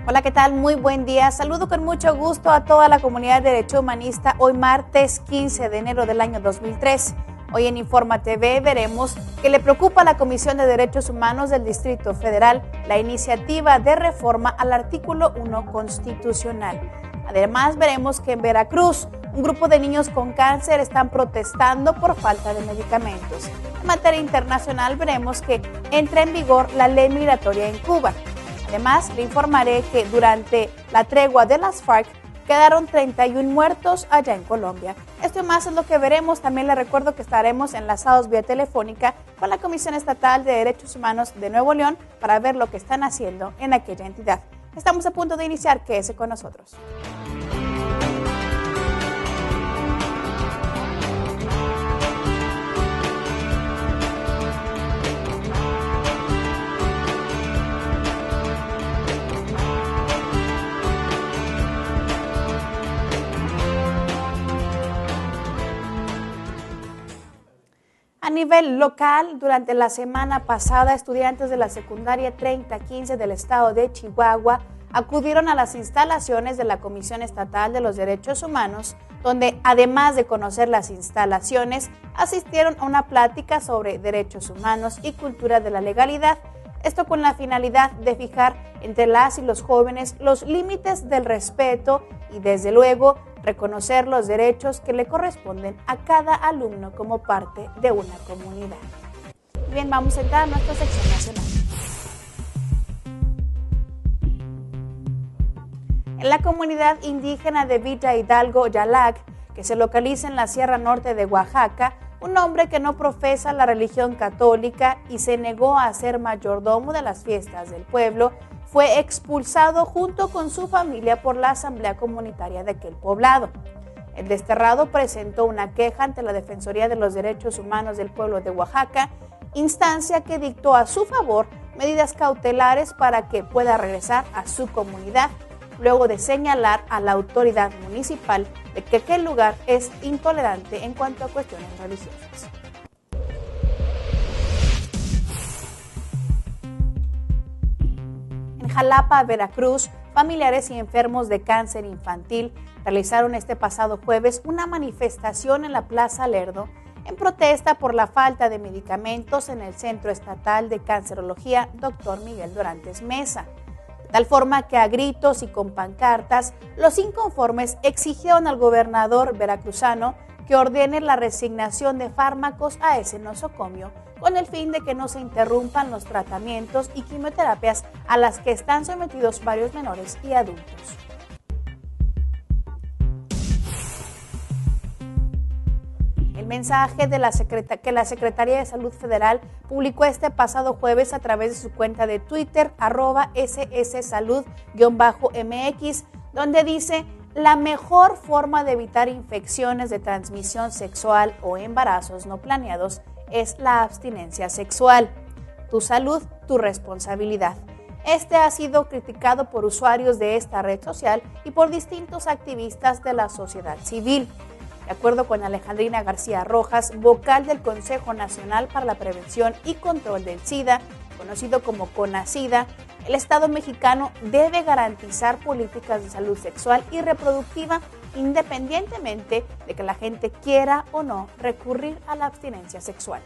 Hola, ¿qué tal? Muy buen día. Saludo con mucho gusto a toda la comunidad de Derecho Humanista hoy martes 15 de enero del año 2003. Hoy en Informa TV veremos que le preocupa a la Comisión de Derechos Humanos del Distrito Federal la iniciativa de reforma al artículo 1 constitucional. Además, veremos que en Veracruz un grupo de niños con cáncer están protestando por falta de medicamentos. En materia internacional veremos que entra en vigor la ley migratoria en Cuba. Además, le informaré que durante la tregua de las FARC quedaron 31 muertos allá en Colombia. Esto y más es lo que veremos. También le recuerdo que estaremos enlazados vía telefónica con la Comisión Estatal de Derechos Humanos de Nuevo León para ver lo que están haciendo en aquella entidad. Estamos a punto de iniciar. Quédese con nosotros. A nivel local, durante la semana pasada, estudiantes de la secundaria 3015 del estado de Chihuahua acudieron a las instalaciones de la Comisión Estatal de los Derechos Humanos, donde además de conocer las instalaciones, asistieron a una plática sobre derechos humanos y cultura de la legalidad. Esto con la finalidad de fijar entre las y los jóvenes los límites del respeto y, desde luego, reconocer los derechos que le corresponden a cada alumno como parte de una comunidad. Bien, vamos a entrar a nuestra sección nacional. En la comunidad indígena de Villa Hidalgo, Yalac, que se localiza en la Sierra Norte de Oaxaca, un hombre que no profesa la religión católica y se negó a ser mayordomo de las fiestas del pueblo, fue expulsado junto con su familia por la Asamblea Comunitaria de aquel poblado. El desterrado presentó una queja ante la Defensoría de los Derechos Humanos del pueblo de Oaxaca, instancia que dictó a su favor medidas cautelares para que pueda regresar a su comunidad, luego de señalar a la autoridad municipal de que aquel lugar es intolerante en cuanto a cuestiones religiosas. En Jalapa, Veracruz, familiares y enfermos de cáncer infantil realizaron este pasado jueves una manifestación en la Plaza Lerdo en protesta por la falta de medicamentos en el Centro Estatal de Cancerología Dr. Miguel Dorantes Mesa. De tal forma que a gritos y con pancartas, los inconformes exigieron al gobernador veracruzano que ordene la resignación de fármacos a ese nosocomio, con el fin de que no se interrumpan los tratamientos y quimioterapias a las que están sometidos varios menores y adultos. El mensaje de que la Secretaría de Salud Federal publicó este pasado jueves a través de su cuenta de Twitter, @sssalud_mx, donde dice: la mejor forma de evitar infecciones de transmisión sexual o embarazos no planeados es la abstinencia sexual. Tu salud, tu responsabilidad. Este ha sido criticado por usuarios de esta red social y por distintos activistas de la sociedad civil. De acuerdo con Alejandrina García Rojas, vocal del Consejo Nacional para la Prevención y Control del SIDA, conocido como CONASIDA, el Estado mexicano debe garantizar políticas de salud sexual y reproductiva independientemente de que la gente quiera o no recurrir a la abstinencia sexual.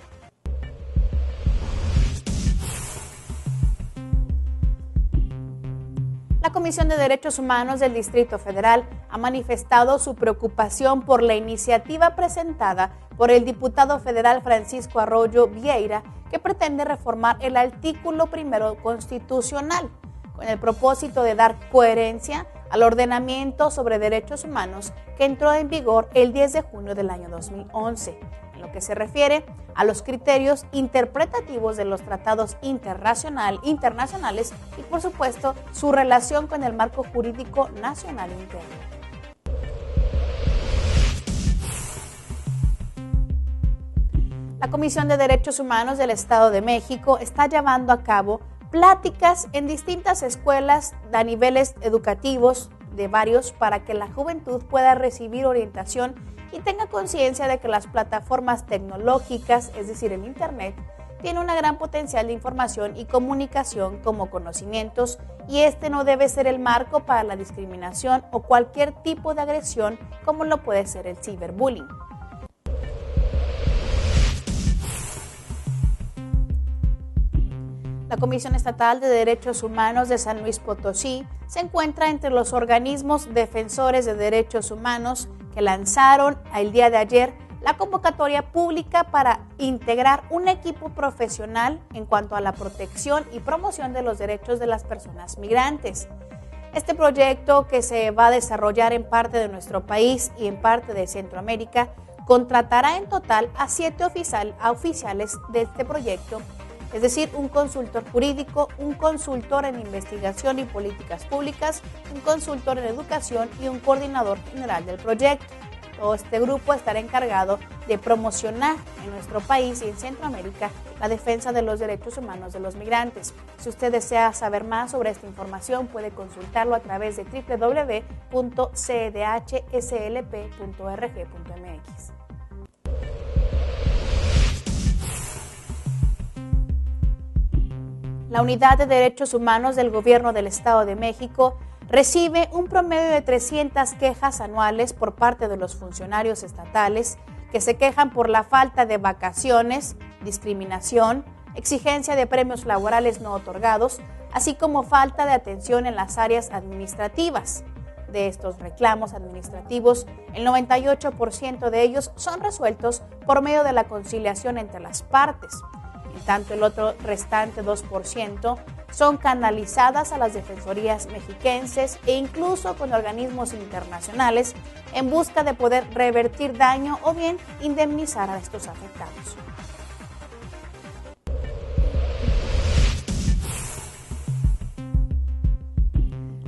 La Comisión de Derechos Humanos del Distrito Federal ha manifestado su preocupación por la iniciativa presentada por el diputado federal Francisco Arroyo Vieira, que pretende reformar el artículo 1 constitucional, con el propósito de dar coherencia al ordenamiento sobre derechos humanos que entró en vigor el 10 de junio del año 2011. En lo que se refiere a los criterios interpretativos de los tratados internacionales y, por supuesto, su relación con el marco jurídico nacional interno. La Comisión de Derechos Humanos del Estado de México está llevando a cabo pláticas en distintas escuelas a niveles educativos de varios para que la juventud pueda recibir orientación y tenga conciencia de que las plataformas tecnológicas, es decir, el Internet, tiene una gran potencial de información y comunicación como conocimientos, y este no debe ser el marco para la discriminación o cualquier tipo de agresión como lo puede ser el ciberbullying. La Comisión Estatal de Derechos Humanos de San Luis Potosí se encuentra entre los organismos defensores de derechos humanos que lanzaron el día de ayer la convocatoria pública para integrar un equipo profesional en cuanto a la protección y promoción de los derechos de las personas migrantes. Este proyecto, que se va a desarrollar en parte de nuestro país y en parte de Centroamérica, contratará en total a 7 oficiales de este proyecto, es decir, un consultor jurídico, un consultor en investigación y políticas públicas, un consultor en educación y un coordinador general del proyecto. Todo este grupo estará encargado de promocionar en nuestro país y en Centroamérica la defensa de los derechos humanos de los migrantes. Si usted desea saber más sobre esta información, puede consultarlo a través de www.cdhslp.org.mx. La Unidad de Derechos Humanos del Gobierno del Estado de México recibe un promedio de 300 quejas anuales por parte de los funcionarios estatales que se quejan por la falta de vacaciones, discriminación, exigencia de premios laborales no otorgados, así como falta de atención en las áreas administrativas. De estos reclamos administrativos, el 98% de ellos son resueltos por medio de la conciliación entre las partes. En tanto, el otro restante 2% son canalizadas a las defensorías mexiquenses e incluso con organismos internacionales en busca de poder revertir daño o bien indemnizar a estos afectados.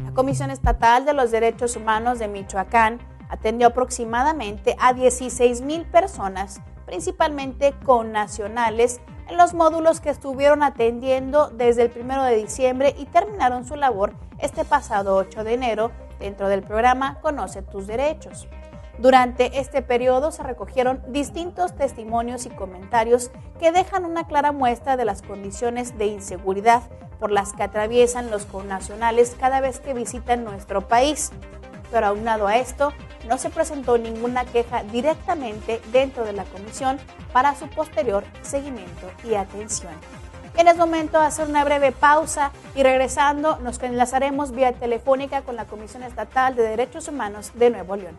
La Comisión Estatal de los Derechos Humanos de Michoacán atendió aproximadamente a 16,000 personas, principalmente connacionales, en los módulos que estuvieron atendiendo desde el 1 de diciembre y terminaron su labor este pasado 8 de enero dentro del programa Conoce tus Derechos. Durante este periodo se recogieron distintos testimonios y comentarios que dejan una clara muestra de las condiciones de inseguridad por las que atraviesan los connacionales cada vez que visitan nuestro país. Pero aunado a esto, no se presentó ninguna queja directamente dentro de la comisión para su posterior seguimiento y atención. Bien, es momento de hacer una breve pausa y regresando nos enlazaremos vía telefónica con la Comisión Estatal de Derechos Humanos de Nuevo León.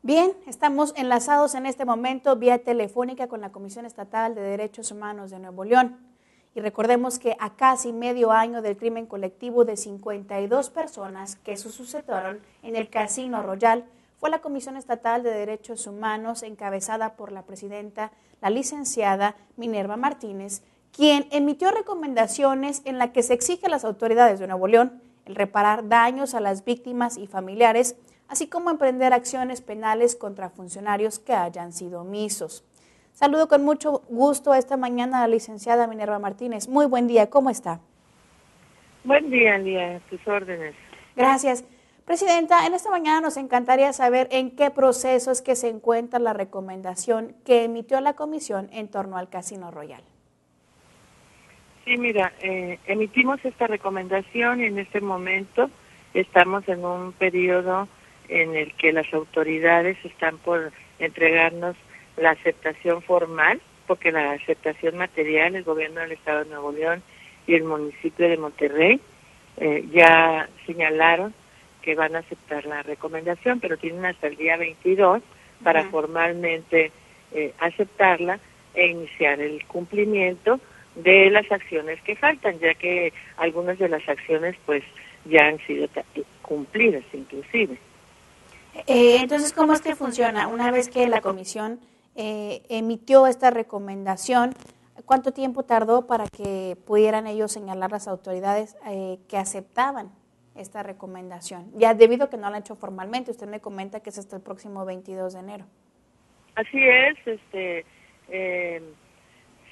Bien, estamos enlazados en este momento vía telefónica con la Comisión Estatal de Derechos Humanos de Nuevo León. Y recordemos que a casi medio año del crimen colectivo de 52 personas que se sucedieron en el Casino Royal, fue la Comisión Estatal de Derechos Humanos, encabezada por la presidenta, la licenciada Minerva Martínez, quien emitió recomendaciones en las que se exige a las autoridades de Nuevo León el reparar daños a las víctimas y familiares, así como emprender acciones penales contra funcionarios que hayan sido omisos. Saludo con mucho gusto esta mañana a la licenciada Minerva Martínez. Muy buen día, ¿cómo está? Buen día, Lía, a tus órdenes. Gracias. Presidenta, en esta mañana nos encantaría saber en qué proceso es que se encuentra la recomendación que emitió la comisión en torno al Casino Royal. Sí, mira, emitimos esta recomendación y en este momento estamos en un periodo en el que las autoridades están por entregarnos la aceptación formal, porque la aceptación material, el gobierno del Estado de Nuevo León y el municipio de Monterrey ya señalaron que van a aceptar la recomendación, pero tienen hasta el día 22 para formalmente aceptarla e iniciar el cumplimiento de las acciones que faltan, ya que algunas de las acciones pues ya han sido cumplidas inclusive. Entonces, ¿cómo es que funciona? Una vez que la comisión emitió esta recomendación, ¿cuánto tiempo tardó para que pudieran ellos señalar las autoridades que aceptaban esta recomendación? Ya debido a que no la han hecho formalmente, usted me comenta que es hasta el próximo 22 de enero. Así es,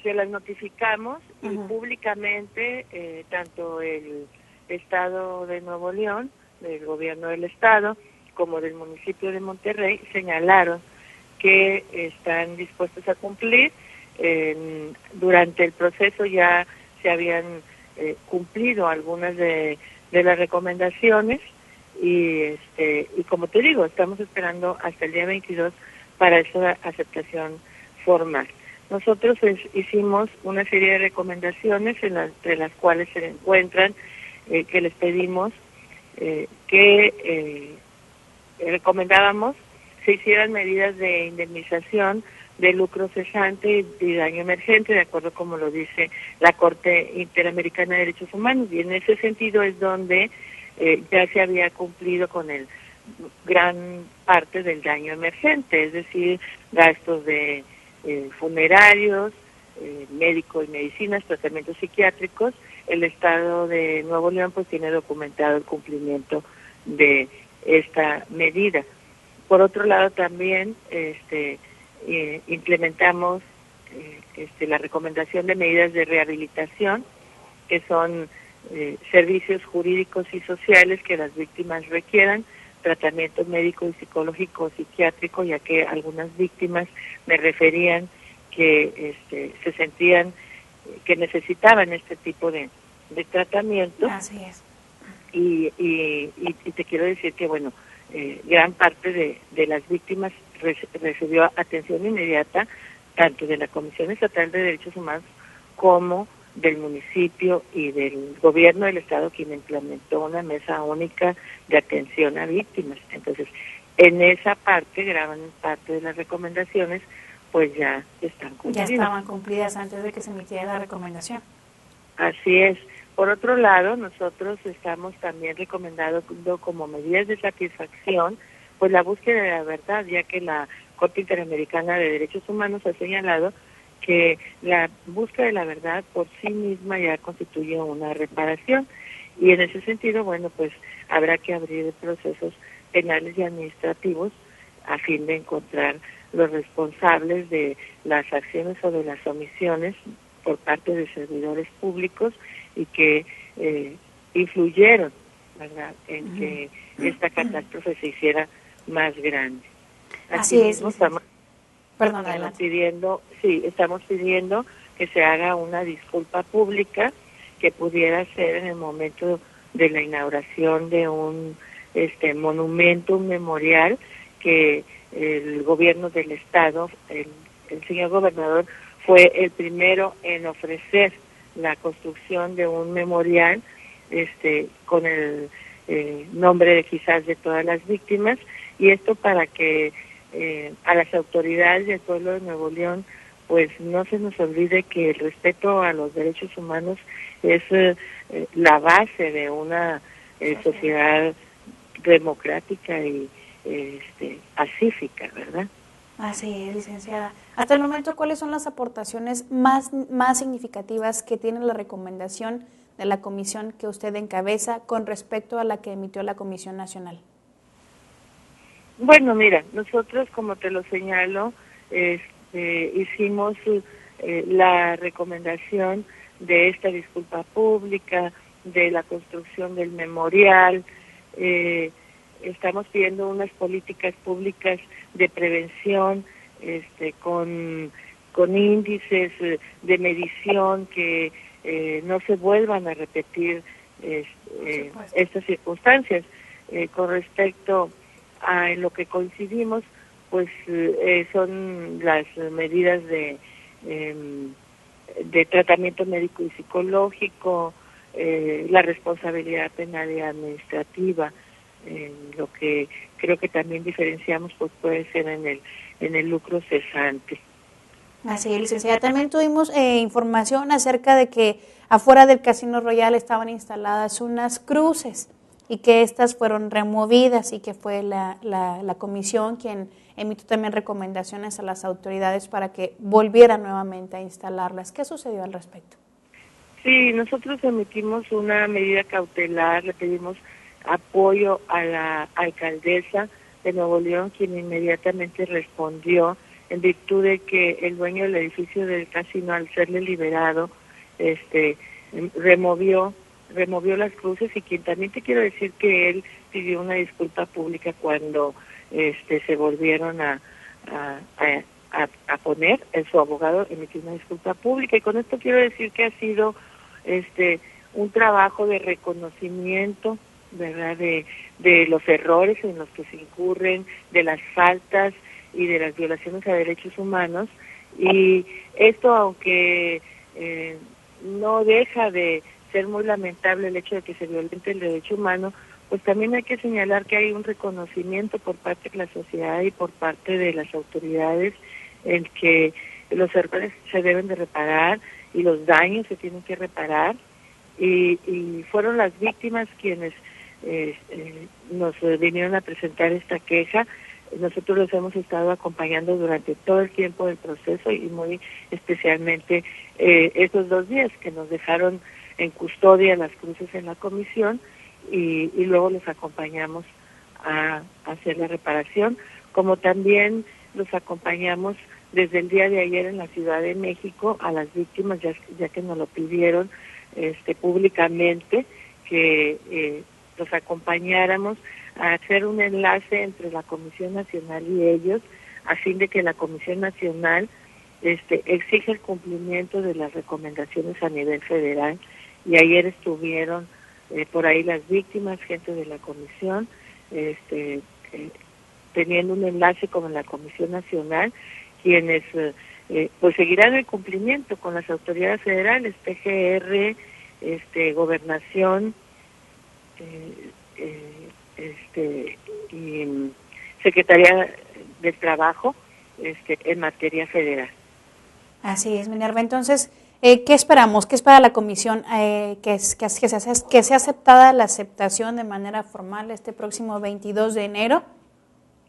se las notificamos y públicamente, tanto el Estado de Nuevo León, del gobierno del Estado, como del municipio de Monterrey, señalaron que están dispuestos a cumplir. Durante el proceso ya se habían cumplido algunas de las recomendaciones y como te digo, estamos esperando hasta el día 22 para esa aceptación formal. Nosotros hicimos una serie de recomendaciones entre las cuales se encuentran que les pedimos que recomendábamos se hicieran medidas de indemnización de lucro cesante y daño emergente, de acuerdo como lo dice la Corte Interamericana de Derechos Humanos, y en ese sentido es donde ya se había cumplido con el gran parte del daño emergente, es decir, gastos de funerarios, médico y medicinas, tratamientos psiquiátricos. El Estado de Nuevo León pues tiene documentado el cumplimiento de esta medida. Por otro lado también implementamos la recomendación de medidas de rehabilitación, que son servicios jurídicos y sociales que las víctimas requieran, tratamiento médico y psicológico psiquiátrico, ya que algunas víctimas me referían que se sentían que necesitaban este tipo de tratamiento. Así es. Y te quiero decir que, bueno, gran parte de las víctimas recibió atención inmediata, tanto de la Comisión Estatal de Derechos Humanos como del municipio y del gobierno del Estado, quien implementó una mesa única de atención a víctimas. Entonces, en esa parte, gran parte de las recomendaciones, pues ya están cumplidas. Ya estaban cumplidas antes de que se emitiera la recomendación. Así es. Por otro lado, nosotros estamos también recomendando como medidas de satisfacción, pues la búsqueda de la verdad, ya que la Corte Interamericana de Derechos Humanos ha señalado que la búsqueda de la verdad por sí misma ya constituye una reparación, y en ese sentido, bueno, pues habrá que abrir procesos penales y administrativos a fin de encontrar los responsables de las acciones o de las omisiones por parte de servidores públicos y que influyeron, ¿verdad?, en que esta catástrofe se hiciera más grande. Así es. Estamos pidiendo que se haga una disculpa pública que pudiera ser en el momento de la inauguración de un monumento, un memorial que el gobierno del estado, el señor gobernador, fue el primero en ofrecer la construcción de un memorial con el nombre quizás de todas las víctimas, y esto para que a las autoridades del pueblo de Nuevo León pues no se nos olvide que el respeto a los derechos humanos es la base de una sociedad democrática y pacífica, ¿verdad? Así es, licenciada. Hasta el momento, ¿cuáles son las aportaciones más significativas que tiene la recomendación de la comisión que usted encabeza con respecto a la que emitió la Comisión Nacional? Bueno, mira, nosotros, como te lo señalo, hicimos la recomendación de esta disculpa pública, de la construcción del memorial. Estamos pidiendo unas políticas públicas de prevención con índices de medición que no se vuelvan a repetir estas circunstancias. Con respecto a lo que coincidimos, pues son las medidas de tratamiento médico y psicológico, la responsabilidad penal y administrativa. Lo que creo que también diferenciamos pues puede ser en el lucro cesante. Así es, licenciada. También tuvimos información acerca de que afuera del Casino Royal estaban instaladas unas cruces y que estas fueron removidas, y que fue la comisión quien emitió también recomendaciones a las autoridades para que volvieran nuevamente a instalarlas. ¿Qué sucedió al respecto? Sí, nosotros emitimos una medida cautelar, le pedimos apoyo a la alcaldesa de Nuevo León, quien inmediatamente respondió en virtud de que el dueño del edificio del casino, al serle liberado, removió las cruces, y quien también te quiero decir que él pidió una disculpa pública cuando se volvieron a poner, su abogado emitió una disculpa pública, y con esto quiero decir que ha sido un trabajo de reconocimiento, ¿verdad?, de los errores en los que se incurren, de las faltas y de las violaciones a derechos humanos, y esto, aunque no deja de ser muy lamentable el hecho de que se violente el derecho humano, pues también hay que señalar que hay un reconocimiento por parte de la sociedad y por parte de las autoridades en que los errores se deben de reparar y los daños se tienen que reparar, y fueron las víctimas quienes nos vinieron a presentar esta queja. Nosotros los hemos estado acompañando durante todo el tiempo del proceso, y muy especialmente estos 2 días que nos dejaron en custodia las cruces en la comisión, y luego los acompañamos a hacer la reparación, como también los acompañamos desde el día de ayer en la Ciudad de México a las víctimas, ya que nos lo pidieron públicamente, que los acompañáramos a hacer un enlace entre la Comisión Nacional y ellos, a fin de que la Comisión Nacional exige el cumplimiento de las recomendaciones a nivel federal, y ayer estuvieron por ahí las víctimas, gente de la comisión, teniendo un enlace con la Comisión Nacional, quienes pues seguirán el cumplimiento con las autoridades federales, PGR, Gobernación, y Secretaría del Trabajo, en materia federal. Así es, Minerva. Entonces, ¿qué esperamos? ¿Qué espera la comisión? Que sea aceptada la aceptación de manera formal este próximo 22 de enero.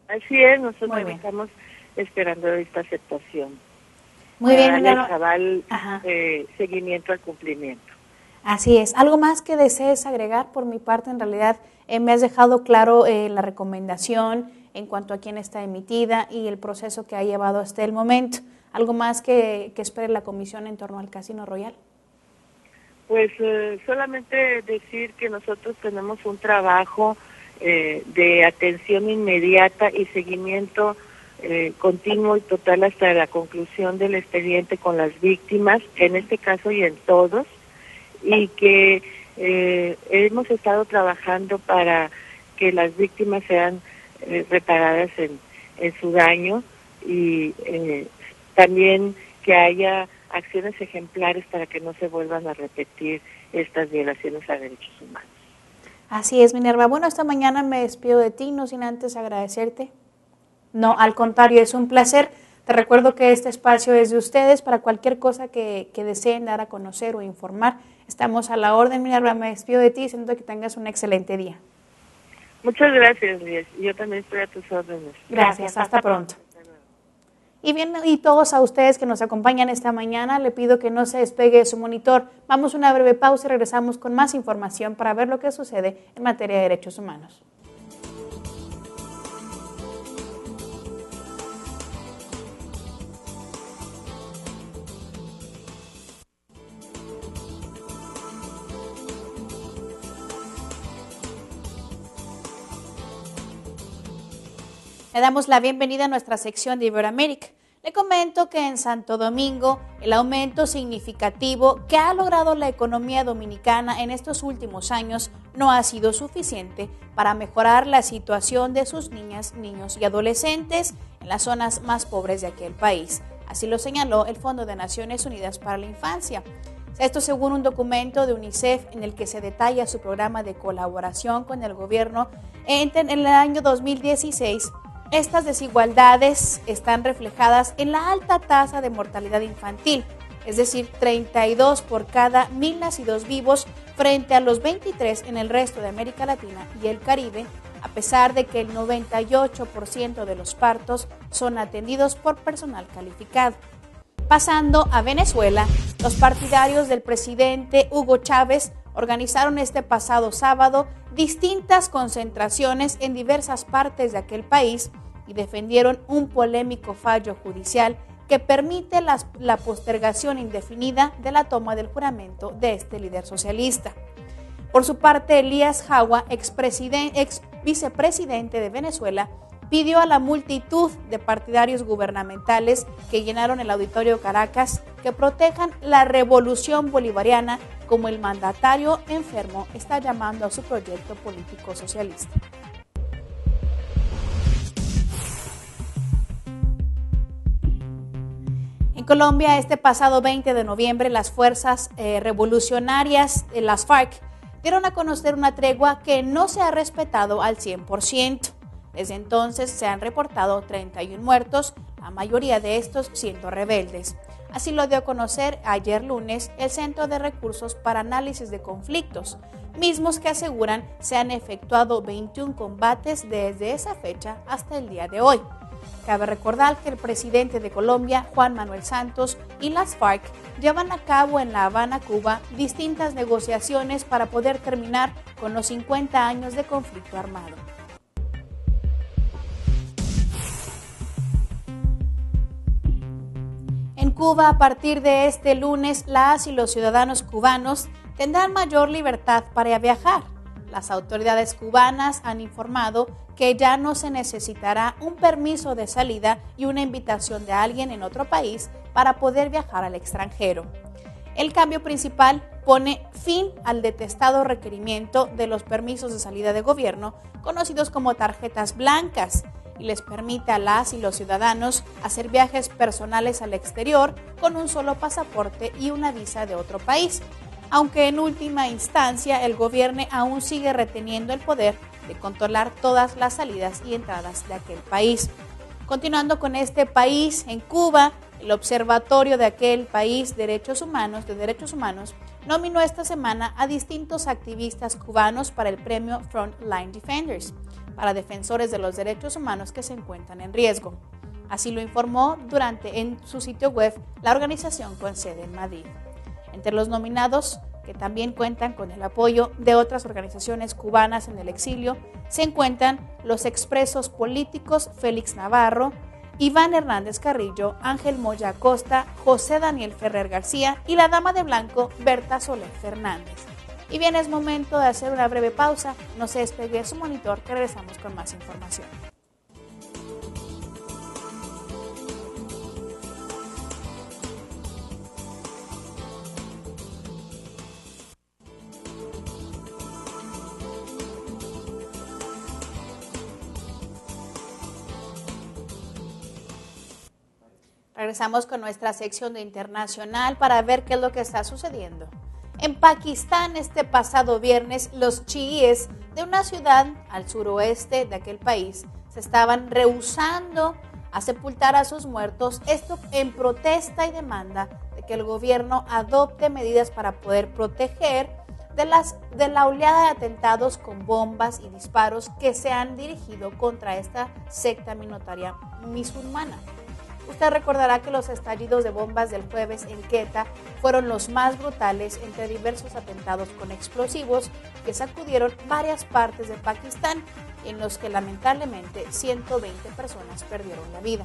Así es, nosotros estamos esperando esta aceptación. Muy bien, Minerva. Cabal seguimiento al cumplimiento. Así es. ¿Algo más que desees agregar? Por mi parte, en realidad, me has dejado claro la recomendación en cuanto a quién está emitida y el proceso que ha llevado hasta el momento. ¿Algo más que espere la comisión en torno al Casino Royal? Pues solamente decir que nosotros tenemos un trabajo de atención inmediata y seguimiento continuo y total hasta la conclusión del expediente con las víctimas, en este caso y en todos, y que hemos estado trabajando para que las víctimas sean reparadas en su daño, y también que haya acciones ejemplares para que no se vuelvan a repetir estas violaciones a derechos humanos. Así es, Minerva. Bueno, esta mañana me despido de ti, no sin antes agradecerte. No, al contrario, es un placer. Te recuerdo que este espacio es de ustedes. Para cualquier cosa que deseen dar a conocer o informar, estamos a la orden. Minerva, me despido de ti y siento que tengas un excelente día. Muchas gracias, Lies. Yo también estoy a tus órdenes. Gracias, hasta pronto. Y bien, y todos a ustedes que nos acompañan esta mañana, le pido que no se despegue de su monitor. Vamos a una breve pausa y regresamos con más información para ver lo que sucede en materia de derechos humanos. Le damos la bienvenida a nuestra sección de Iberoamérica. Le comento que en Santo Domingo el aumento significativo que ha logrado la economía dominicana en estos últimos años no ha sido suficiente para mejorar la situación de sus niñas, niños y adolescentes en las zonas más pobres de aquel país. Así lo señaló el Fondo de Naciones Unidas para la Infancia. Esto según un documento de UNICEF en el que se detalla su programa de colaboración con el gobierno en el año 2016. Estas desigualdades están reflejadas en la alta tasa de mortalidad infantil, es decir, 32 por cada 1,000 nacidos vivos frente a los 23 en el resto de América Latina y el Caribe, a pesar de que el 98% de los partos son atendidos por personal calificado. Pasando a Venezuela, los partidarios del presidente Hugo Chávez organizaron este pasado sábado distintas concentraciones en diversas partes de aquel país y defendieron un polémico fallo judicial que permite la postergación indefinida de la toma del juramento de este líder socialista. Por su parte, Elías Jawa, ex vicepresidente de Venezuela, pidió a la multitud de partidarios gubernamentales que llenaron el Auditorio Caracas que protejan la revolución bolivariana, como el mandatario enfermo está llamando a su proyecto político socialista. En Colombia, este pasado 20 de noviembre, las fuerzas revolucionarias de las FARC dieron a conocer una tregua que no se ha respetado al 100%. Desde entonces se han reportado 31 muertos, la mayoría de estos siendo rebeldes. Así lo dio a conocer ayer lunes el Centro de Recursos para Análisis de Conflictos, mismos que aseguran se han efectuado 21 combates desde esa fecha hasta el día de hoy. Cabe recordar que el presidente de Colombia, Juan Manuel Santos, y las FARC llevan a cabo en La Habana, Cuba, distintas negociaciones para poder terminar con los 50 años de conflicto armado. En Cuba, a partir de este lunes, las y los ciudadanos cubanos tendrán mayor libertad para viajar. Las autoridades cubanas han informado que ya no se necesitará un permiso de salida y una invitación de alguien en otro país para poder viajar al extranjero. El cambio principal pone fin al detestado requerimiento de los permisos de salida de gobierno, conocidos como tarjetas blancas, y les permite a las y los ciudadanos hacer viajes personales al exterior con un solo pasaporte y una visa de otro país, aunque en última instancia el gobierno aún sigue reteniendo el poder de controlar todas las salidas y entradas de aquel país. Continuando con este país, en Cuba, el Observatorio de aquel país de Derechos Humanos nominó esta semana a distintos activistas cubanos para el premio Frontline Defenders, para defensores de los derechos humanos que se encuentran en riesgo. Así lo informó en su sitio web la organización con sede en Madrid. Entre los nominados, que también cuentan con el apoyo de otras organizaciones cubanas en el exilio, se encuentran los expresos políticos Félix Navarro, Iván Hernández Carrillo, Ángel Moya Acosta, José Daniel Ferrer García y la dama de blanco Berta Soler Fernández. Y bien, es momento de hacer una breve pausa. No se despegue de su monitor, que regresamos con más información. Regresamos con nuestra sección de internacional para ver qué es lo que está sucediendo. En Pakistán, este pasado viernes, los chiíes de una ciudad al suroeste de aquel país se estaban rehusando a sepultar a sus muertos, esto en protesta y demanda de que el gobierno adopte medidas para poder proteger de la oleada de atentados con bombas y disparos que se han dirigido contra esta secta minoritaria musulmana. Usted recordará que los estallidos de bombas del jueves en Quetta fueron los más brutales entre diversos atentados con explosivos que sacudieron varias partes de Pakistán, en los que lamentablemente 120 personas perdieron la vida.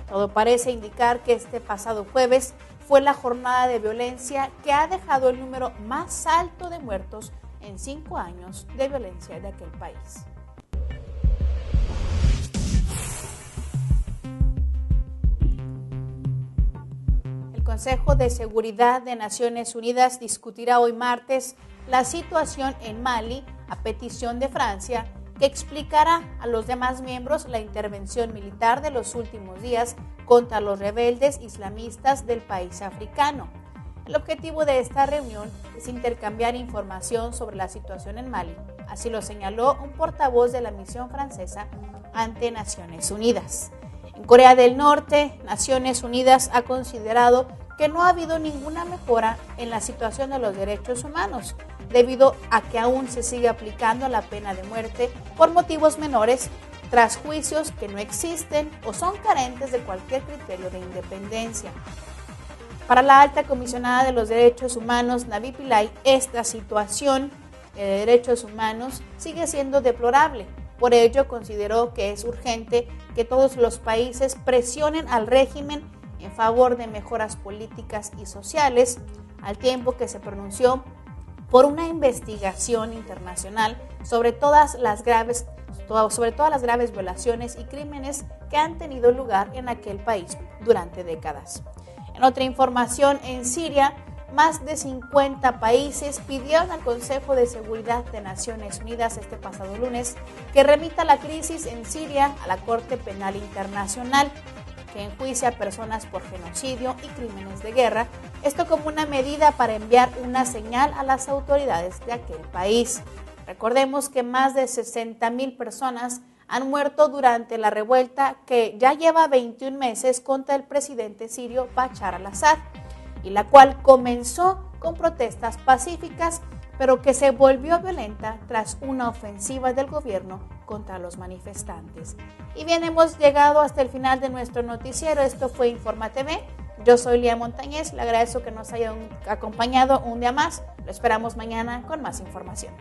Todo parece indicar que este pasado jueves fue la jornada de violencia que ha dejado el número más alto de muertos en 5 años de violencia de aquel país. El Consejo de Seguridad de Naciones Unidas discutirá hoy martes la situación en Mali a petición de Francia, que explicará a los demás miembros la intervención militar de los últimos días contra los rebeldes islamistas del país africano. El objetivo de esta reunión es intercambiar información sobre la situación en Mali, así lo señaló un portavoz de la misión francesa ante Naciones Unidas. En Corea del Norte, Naciones Unidas ha considerado que no ha habido ninguna mejora en la situación de los derechos humanos, debido a que aún se sigue aplicando la pena de muerte por motivos menores, tras juicios que no existen o son carentes de cualquier criterio de independencia. Para la alta comisionada de los derechos humanos, Navi Pillay, esta situación de derechos humanos sigue siendo deplorable, Por ello, consideró que es urgente que todos los países presionen al régimen en favor de mejoras políticas y sociales, al tiempo que se pronunció por una investigación internacional sobre todas las graves violaciones y crímenes que han tenido lugar en aquel país durante décadas. En otra información, en Siria, más de 50 países pidieron al Consejo de Seguridad de Naciones Unidas este pasado lunes que remita la crisis en Siria a la Corte Penal Internacional, que enjuicia a personas por genocidio y crímenes de guerra, esto como una medida para enviar una señal a las autoridades de aquel país. Recordemos que más de 60,000 personas han muerto durante la revuelta que ya lleva 21 meses contra el presidente sirio Bashar al-Assad, y la cual comenzó con protestas pacíficas, pero que se volvió violenta tras una ofensiva del gobierno contra los manifestantes. Y bien, hemos llegado hasta el final de nuestro noticiero. Esto fue Informa TV. Yo soy Lía Montañez. Le agradezco que nos hayan acompañado un día más. Lo esperamos mañana con más información.